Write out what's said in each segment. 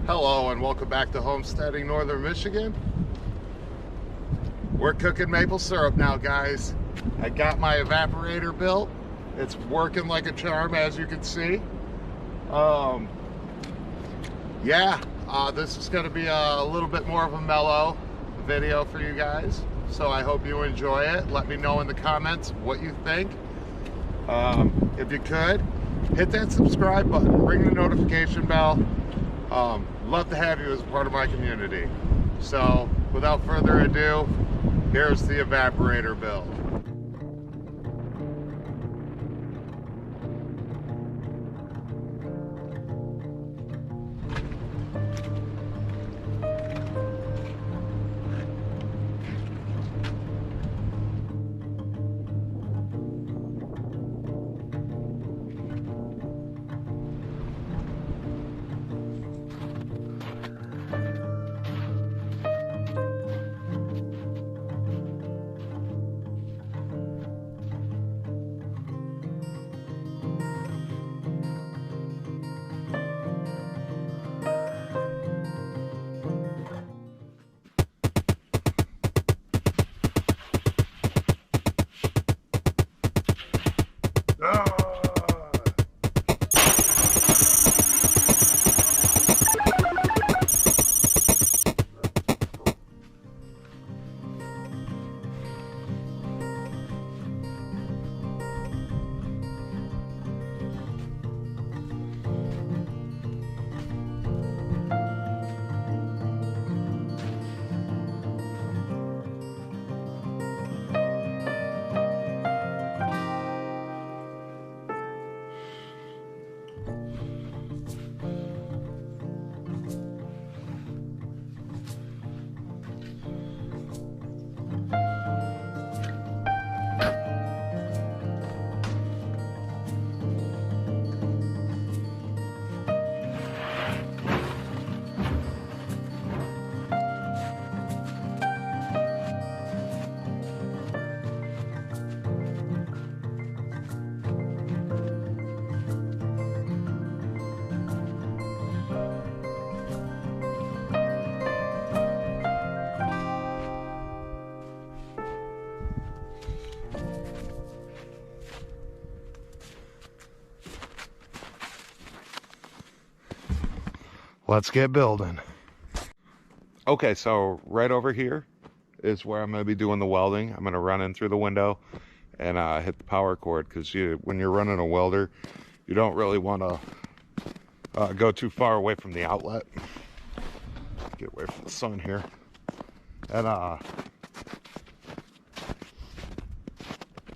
Hello and welcome back to Homesteading Northern Michigan. We're cooking maple syrup now, guys. I got my evaporator built. It's working like a charm, as you can see. This is going to be a little bit more of a mellow video for you guys, so I hope you enjoy it. Let me know in the comments what you think. If you could, hit that subscribe button, ring the notification bell. Love to have you as a part of my community. So without further ado, here's the evaporator build. Let's get building. Okay, so right over here is where I'm going to be doing the welding. I'm going to run in through the window and hit the power cord, because when you're running a welder, you don't really want to go too far away from the outlet. Get away from the sun here. And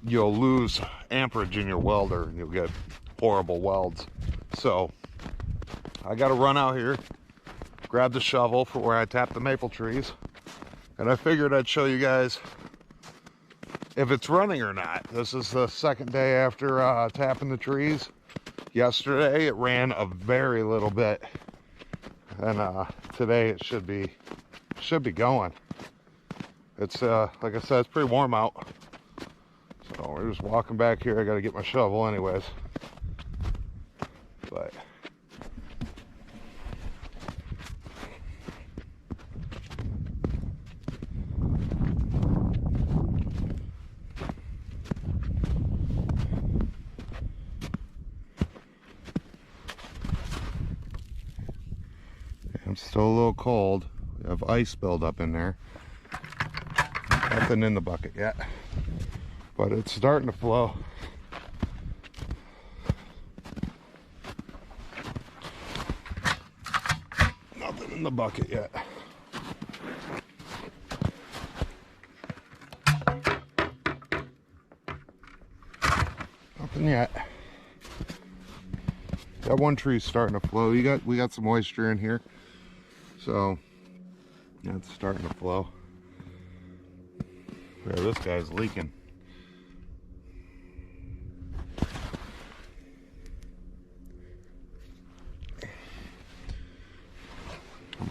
you'll lose amperage in your welder and you'll get horrible welds. So I got to run out here, grab the shovel for where I tap the maple trees, and I figured I'd show you guys if it's running or not. This is the second day after tapping the trees. Yesterday it ran a very little bit, and today it should be going. It's like I said, it's pretty warm out, so we're just walking back here. I got to get my shovel anyways, but I'm still a little cold. We have ice buildup in there. Nothing in the bucket yet, but it's starting to flow. Nothing in the bucket yet. Nothing yet. That one tree's starting to flow. We got some moisture in here. So, yeah, it's starting to flow. Yeah, this guy's leaking. I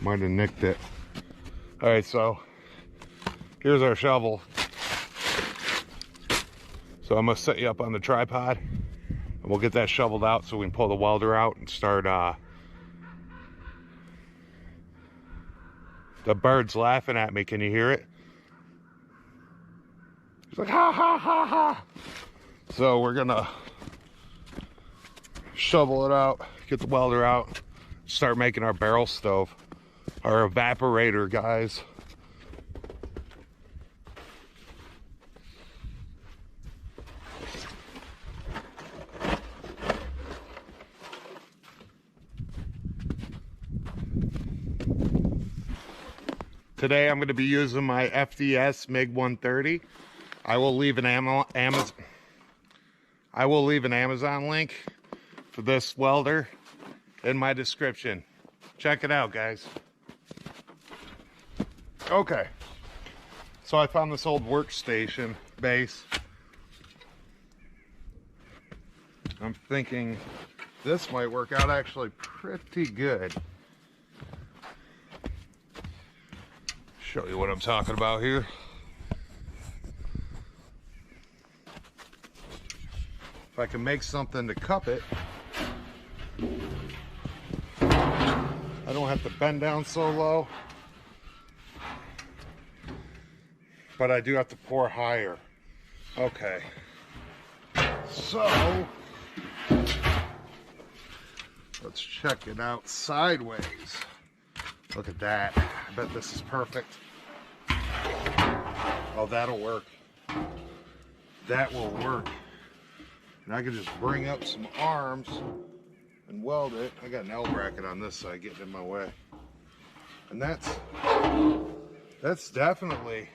might have nicked it. All right, so here's our shovel. So I'm gonna set you up on the tripod, and we'll get that shoveled out so we can pull the welder out and start The bird's laughing at me. Can you hear it? He's like, ha, ha, ha, ha. So we're gonna shovel it out, get the welder out, start making our barrel stove, our evaporator, guys. Today I'm going to be using my FDS MiG 130. I will leave an Amazon link for this welder in my description. Check it out, guys. Okay, so I found this old workstation base. I'm thinking this might work out actually pretty good. Show you what I'm talking about here. If I can make something to cup it, I don't have to bend down so low, but I do have to pour higher. Okay, so let's check it out sideways. Look at that. I bet this is perfect. Oh, that'll work. That will work. And I can just bring up some arms and weld it. I got an L bracket on this side getting in my way. And that's definitely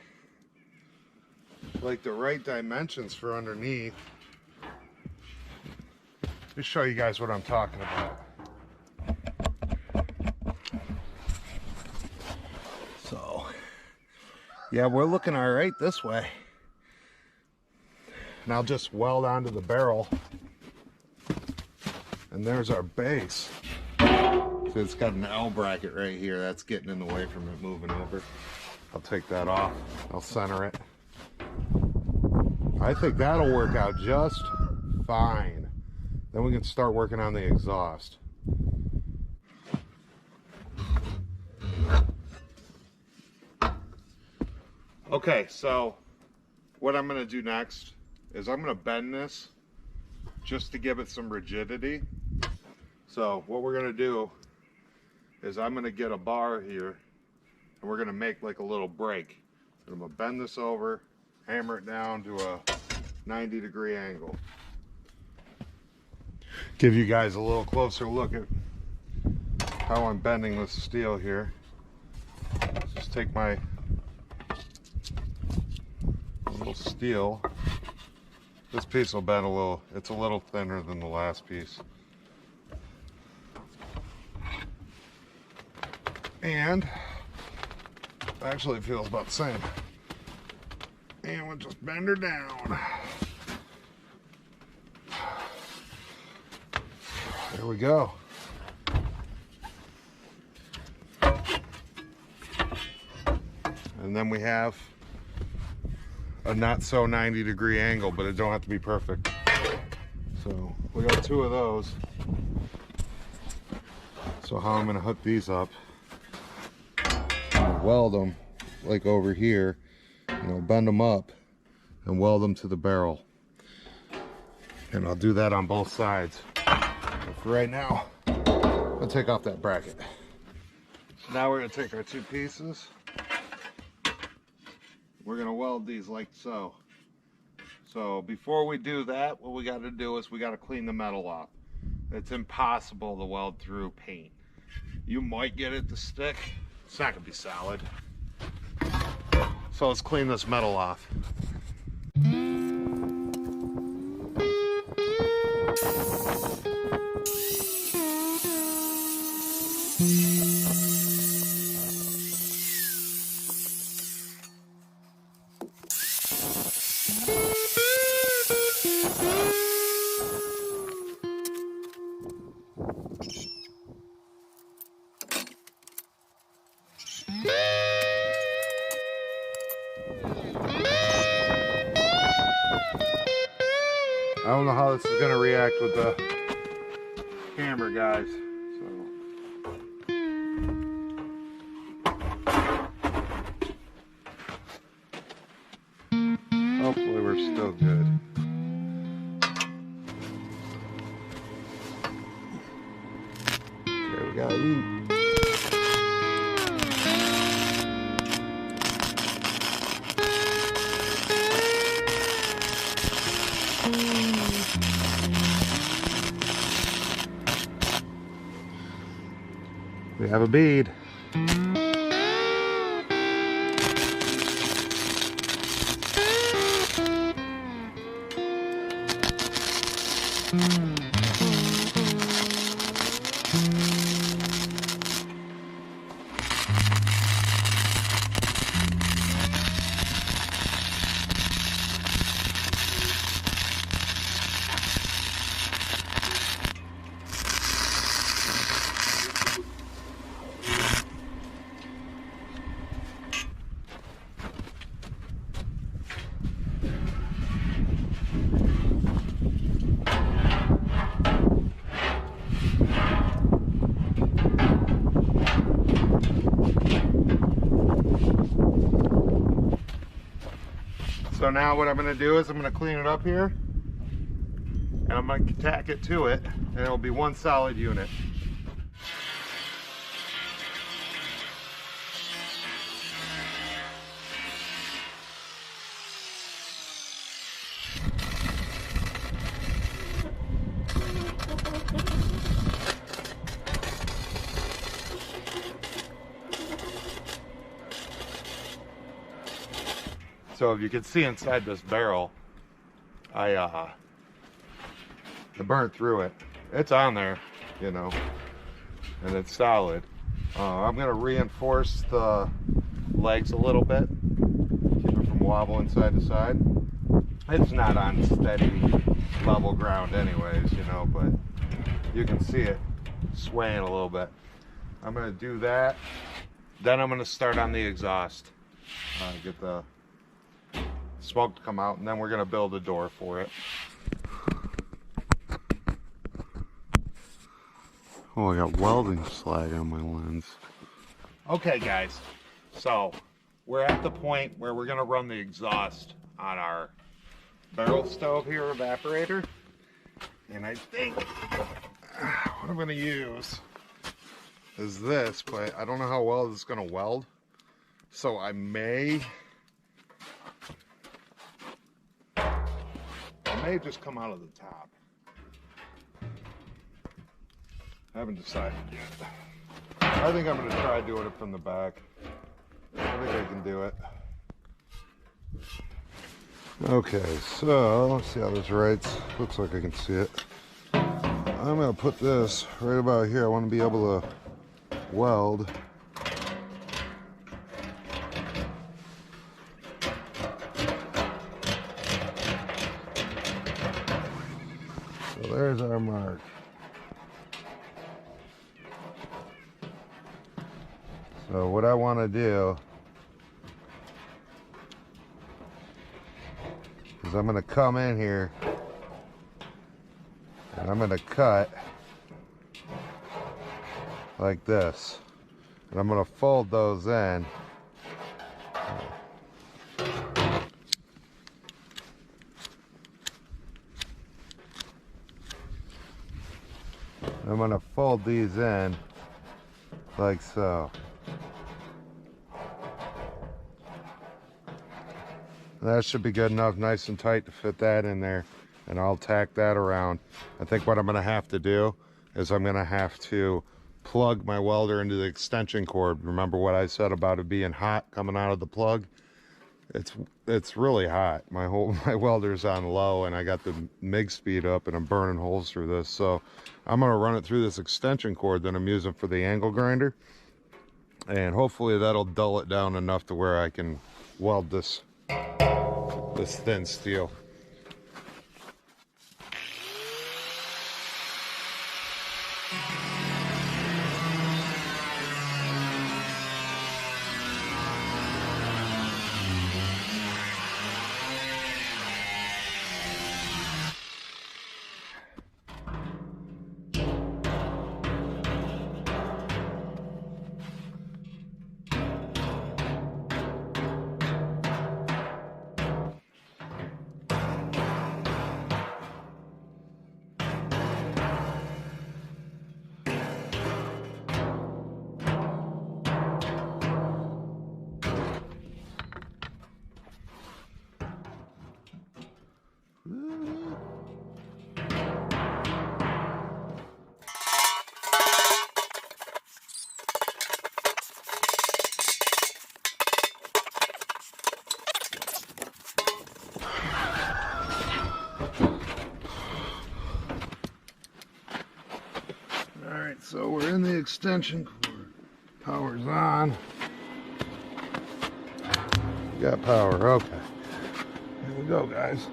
like the right dimensions for underneath. Let me show you guys what I'm talking about. So, yeah, we're looking all right this way. And I'll just weld onto the barrel. And there's our base. So it's got an L bracket right here. That's getting in the way from it moving over. I'll take that off. I'll center it. I think that'll work out just fine. Then we can start working on the exhaust. Okay, so what I'm going to do next is I'm going to bend this just to give it some rigidity. So what we're going to do is I'm going to get a bar here and we're going to make like a little break. And I'm going to bend this over, hammer it down to a 90-degree angle. Give you guys a little closer look at how I'm bending this steel here. Just take my little steel. This piece will bend a little. It's a little thinner than the last piece. And actually it feels about the same. And we'll just bend her down. There we go. And then we have a not so 90-degree angle, but it don't have to be perfect. So we got two of those. So how I'm gonna hook these up, I'm gonna weld them like over here, bend them up and weld them to the barrel. And I'll do that on both sides. But for right now, I'll take off that bracket. So now we're gonna take our two pieces. We're gonna weld these like so. So before we do that, what we gotta do is we gotta clean the metal off. It's impossible to weld through paint. You might get it to stick. It's not gonna be solid. So let's clean this metal off. I don't know how this is going to react with the hammer, guys. So Hopefully we're still good. Okay, we gotta eat. We have a bead. So now what I'm going to do is I'm going to clean it up here, and I'm going to tack it to it, and it'll be one solid unit. So if you can see inside this barrel, I burnt through it. It's on there, you know, and it's solid. I'm gonna reinforce the legs a little bit, keep it from wobbling side to side. It's not on steady level ground anyways, you know, but you can see it swaying a little bit. I'm gonna do that. Then I'm gonna start on the exhaust. Get the smoke to come out, and then we're gonna build a door for it. Oh, I got welding slag on my lens. Okay guys, so we're at the point where we're gonna run the exhaust on our barrel stove here, evaporator. And I think what I'm gonna use is this, but I don't know how well it's gonna weld. So I may just come out of the top. I haven't decided yet. I think I'm going to try doing it from the back. I think I can do it. Okay, so let's see how this writes. Looks like I can see it. I'm going to put this right about here. I want to be able to weld. So there's our mark. So what I want to do is I'm going to come in here and I'm going to cut like this, and I'm going to fold those in. I'm going to fold these in like so. That should be good enough, nice and tight to fit that in there, and I'll tack that around. I think what I'm going to have to do is I'm going to have to plug my welder into the extension cord. Remember what I said about it being hot coming out of the plug? It's really hot. My welder's on low, and I got the MIG speed up, and I'm burning holes through this. So I'm going to run it through this extension cord that I'm using for the angle grinder, and hopefully that'll dull it down enough to where I can weld this thin steel. Alright, so we're in the extension cord. Power's on. Got power, okay. Here we go, guys.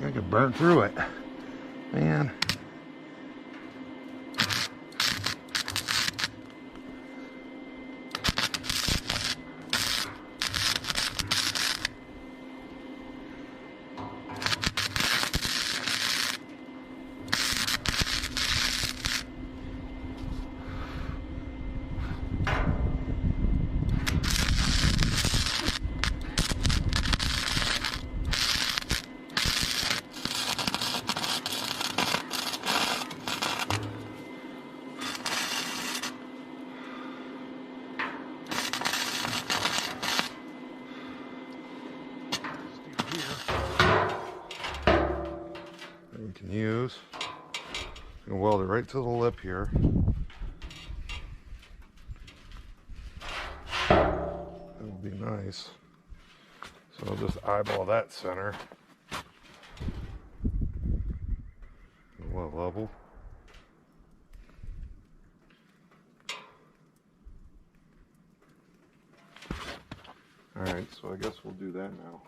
I could burn through it. Man. We can use. I'm gonna weld it right to the lip here. That would be nice. So I'll just eyeball that center. What level? Alright, so I guess we'll do that now.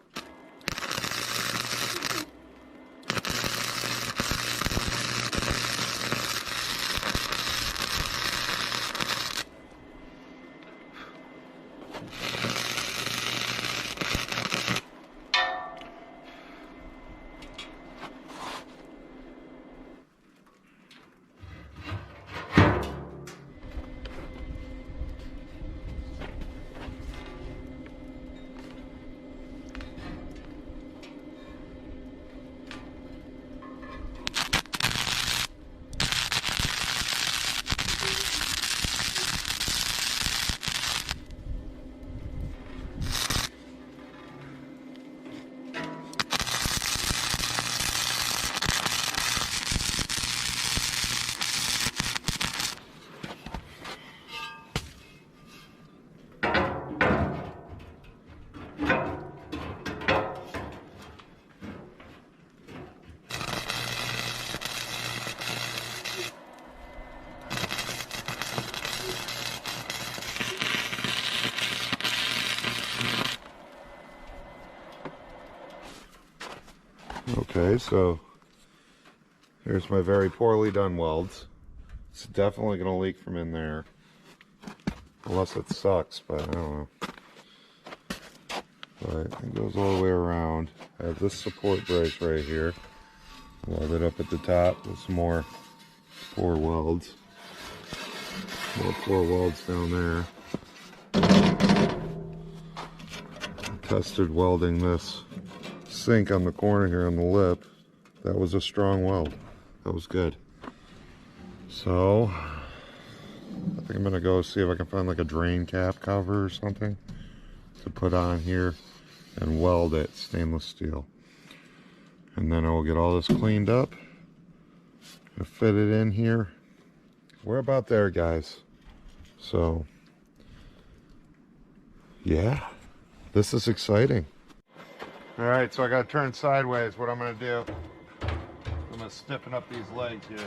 Okay, so here's my very poorly done welds. It's definitely going to leak from in there. Unless it sucks, but I don't know. But it goes all the way around. I have this support brace right here. Welded up at the top with some more poor welds. More poor welds down there. Tested welding this sink on the corner here on the lip. That was a strong weld. That was good. So I think I'm gonna go see if I can find like a drain cap cover or something to put on here and weld it stainless steel. And then I will get all this cleaned up and fit it in here. We're about there, guys. So yeah, this is exciting. All right, so I got to turn sideways. What I'm going to do, I'm going to stiffen up these legs here.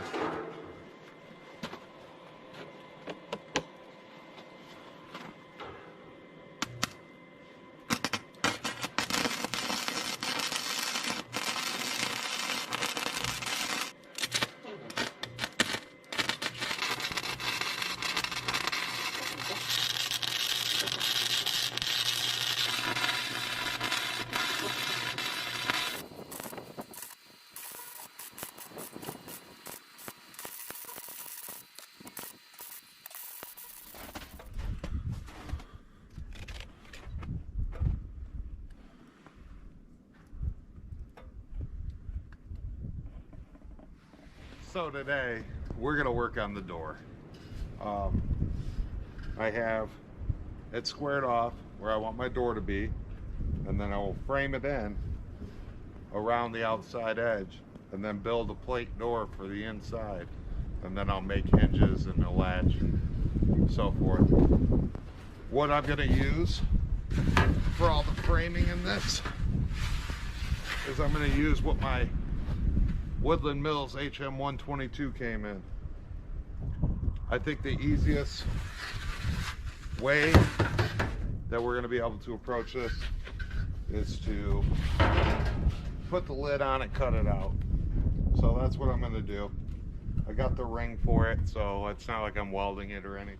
So today we're gonna work on the door. I have it squared off where I want my door to be, and then I will frame it in around the outside edge and then build a plate door for the inside, and then I'll make hinges and a latch and so forth. What I'm gonna use for all the framing in this is I'm gonna use what my Woodland Mills HM122 came in. I think the easiest way that we're going to be able to approach this is to put the lid on it, cut it out. So that's what I'm going to do. I got the ring for it, so it's not like I'm welding it or anything.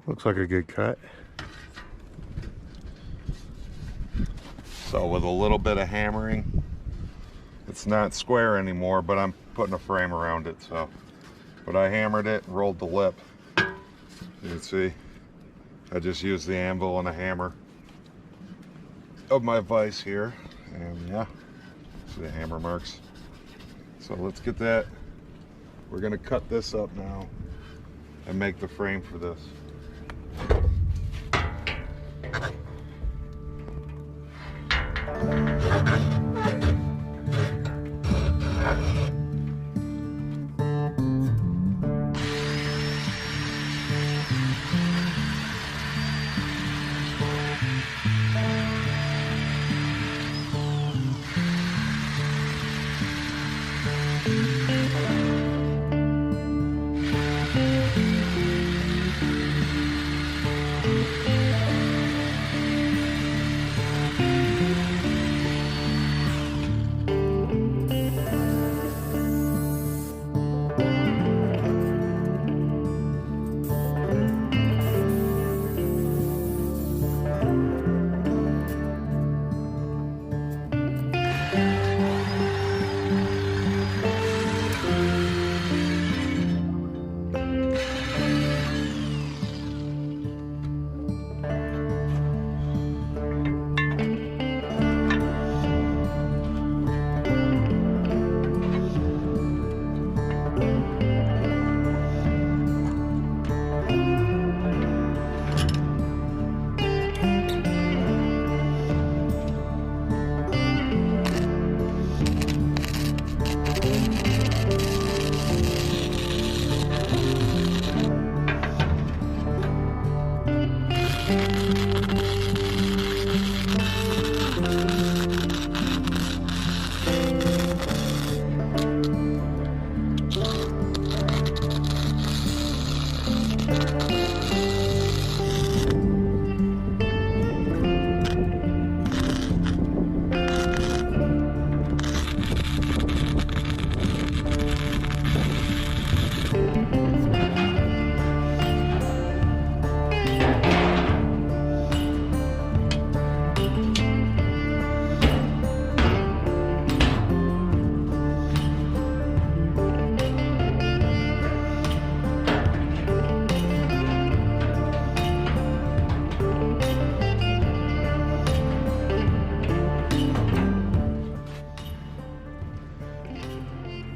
Looks like a good cut. So with a little bit of hammering, it's not square anymore, but I'm putting a frame around it. So, but I hammered it and rolled the lip. You can see, I just used the anvil and a hammer of my vise here, and yeah, see the hammer marks. So let's get that. We're gonna cut this up now and make the frame for this.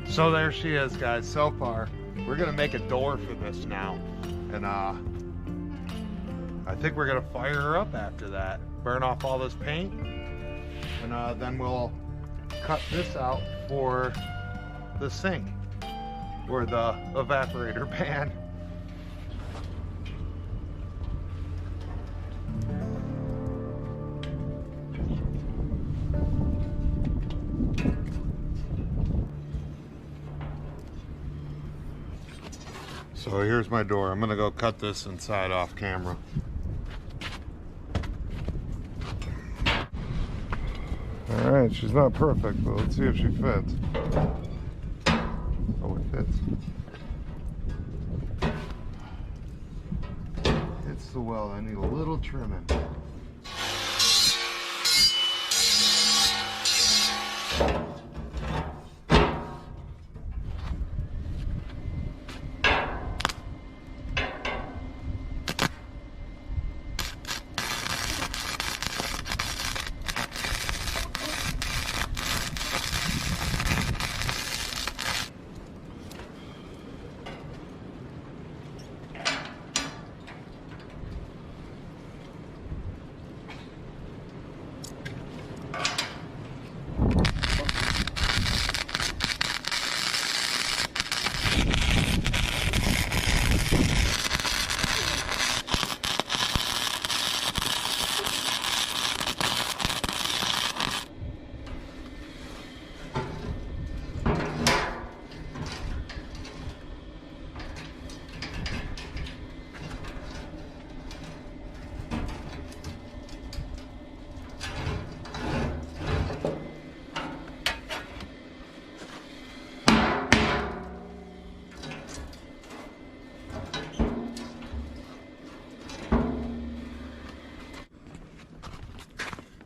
So there she is, guys. So far, we're gonna make a door for this now, and I think we're gonna fire her up after that. Burn off all this paint, and then we'll cut this out for the sink. or the evaporator pan. So here's my door. I'm gonna go cut this inside off camera. All right, she's not perfect, but let's see if she fits. Oh, it fits. It's the weld. I need a little trimming.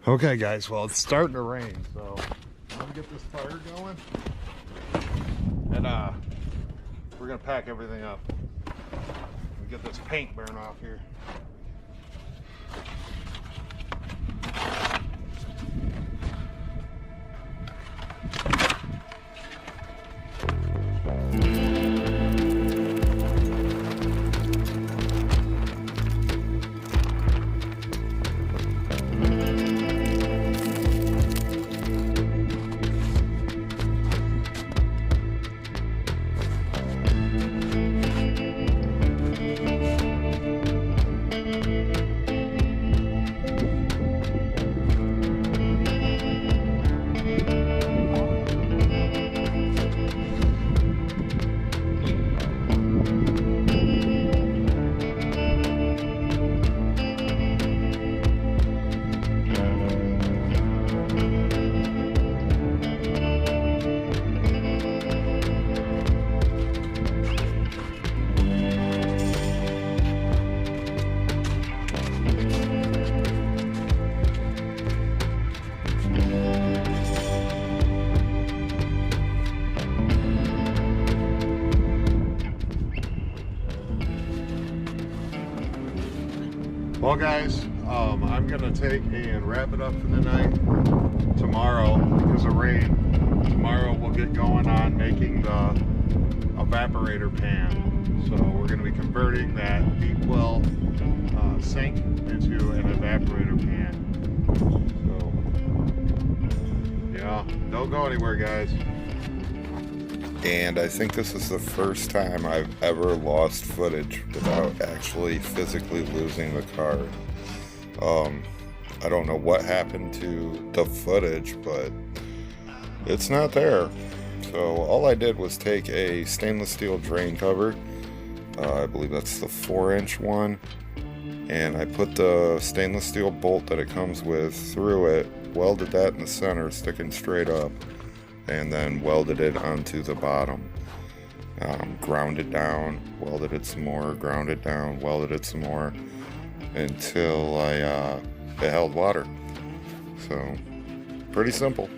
Okay guys, well it's starting to rain, so I'm gonna get this fire going and we're gonna pack everything up and get this paint burn off here. Well guys, I'm gonna take and wrap it up for the night. Tomorrow, because of rain, tomorrow we'll get going on making the evaporator pan. So we're gonna be converting that deep well sink into an evaporator pan. So yeah, don't go anywhere guys. And I think this is the first time I've ever lost footage without actually physically losing the card. I don't know what happened to the footage, but it's not there. So all I did was take a stainless steel drain cover, I believe that's the 4-inch one, and I put the stainless steel bolt that it comes with through it, welded that in the center, sticking straight up, and then welded it onto the bottom. Ground it down, welded it some more, ground it down, welded it some more, until it held water. So, pretty simple.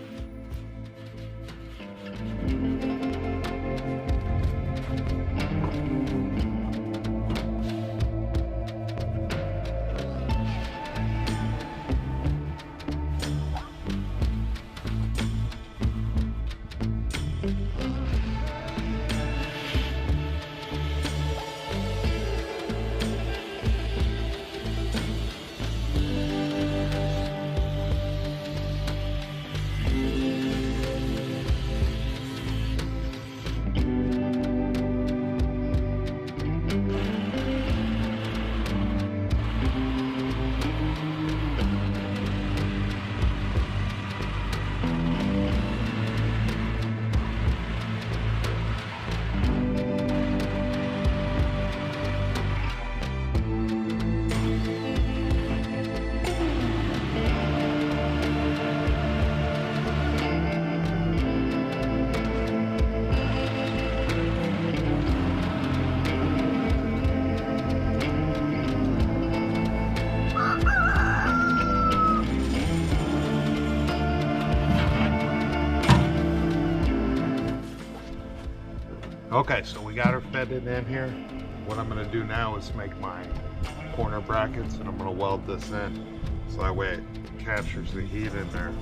Okay, so we got her fitted in here. What I'm gonna do now is make my corner brackets, and I'm gonna weld this in so that way it captures the heat in there.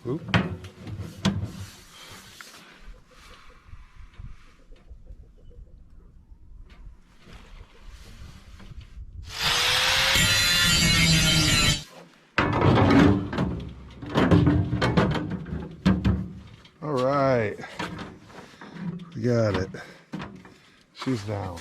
Oop. All right, we got it. She's down.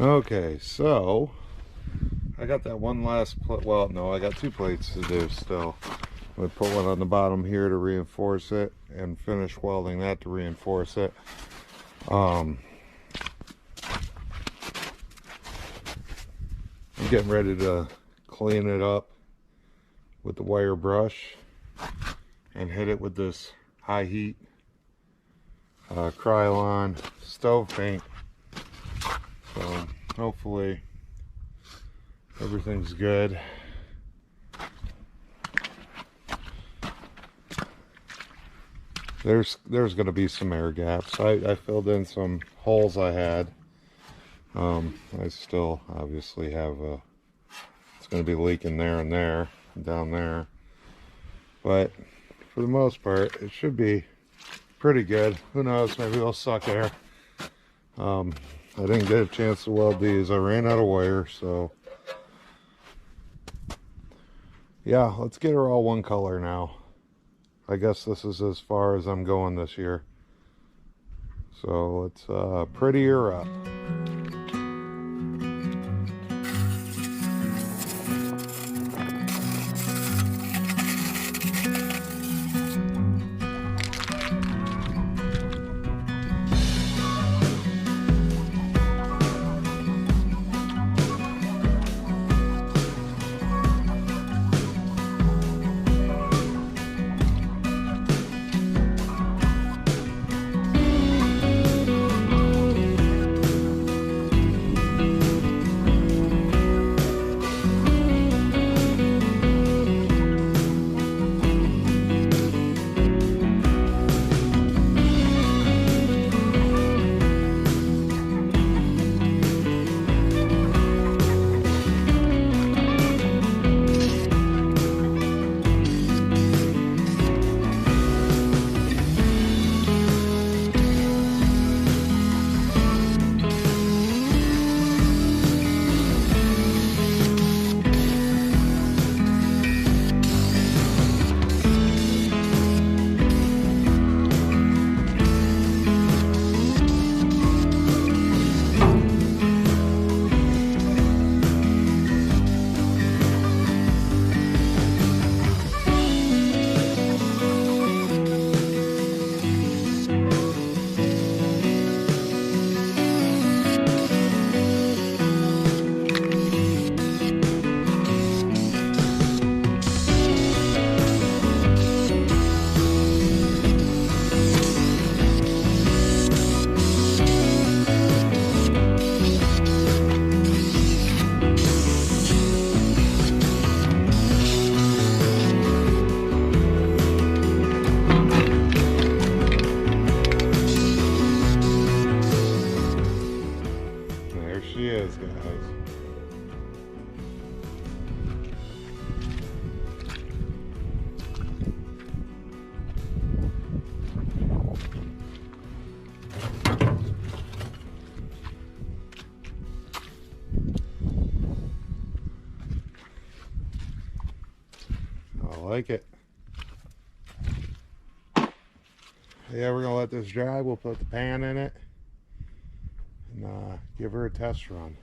Okay, so I got that one last plate. Well, no, I got 2 plates to do still. I'm going to put one on the bottom here to reinforce it and finish welding that to reinforce it. I'm getting ready to clean it up with the wire brush and hit it with this high heat Krylon stove paint. So hopefully everything's good. There's going to be some air gaps. I filled in some holes I had. I still obviously have it's going to be leaking there and there, down there. But for the most part, it should be pretty good. Who knows? Maybe they'll suck air. I didn't get a chance to weld these. I ran out of wire, so yeah, let's get her all one color now. I guess this is as far as I'm going this year. So let's pretty her up. Like it. Yeah, we're gonna let this dry. We'll put the pan in it and give her a test run.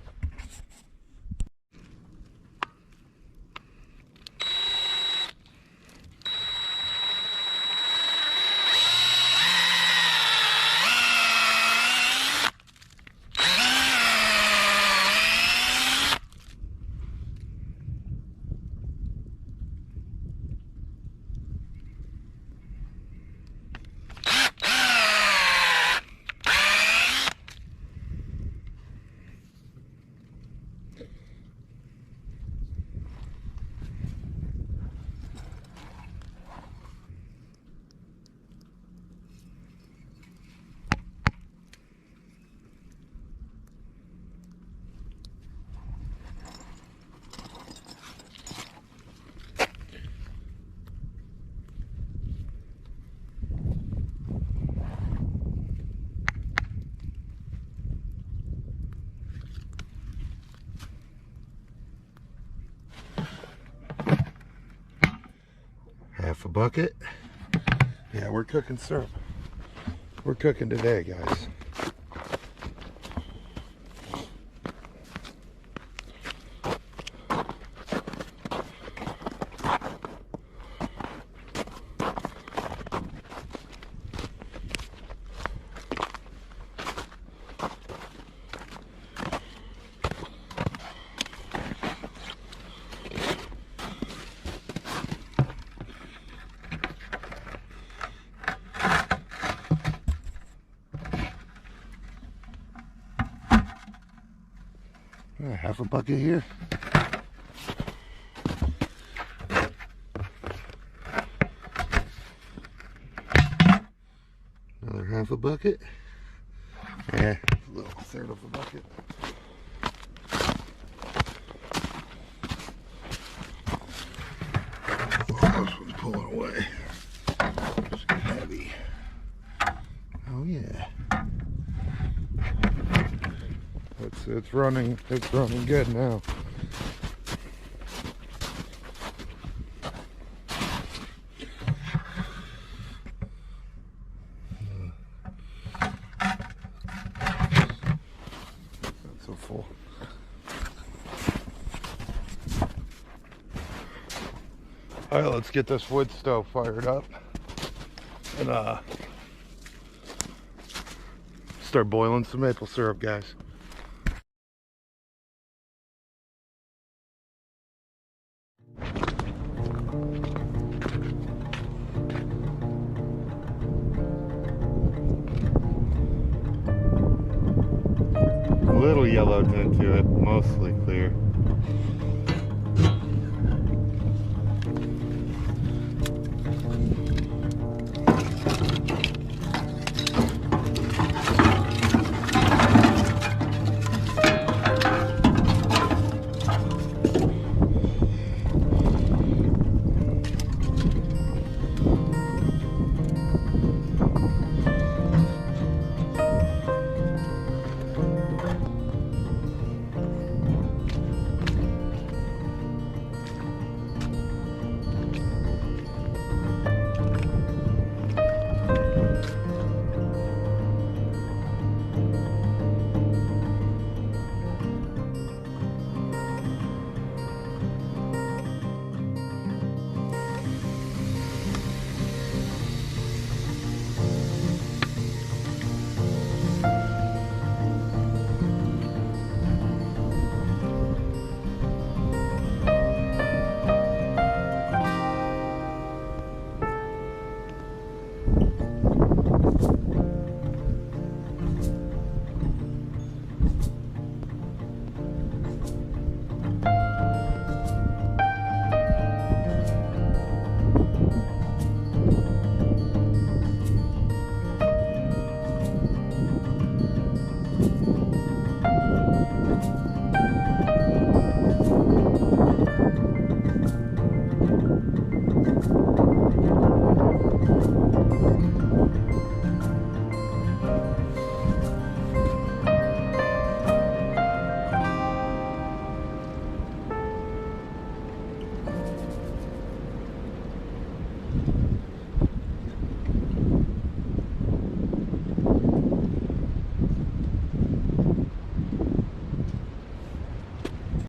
Half a bucket. Yeah, we're cooking syrup. We're cooking today, guys. Half a bucket here. Another half a bucket. A little third of a bucket. Oh, this one's pulling away. It's heavy. Oh yeah. It's running good now. Not so full. All right, let's get this wood stove fired up and start boiling some maple syrup, guys. A little yellow tint to it, mostly clear.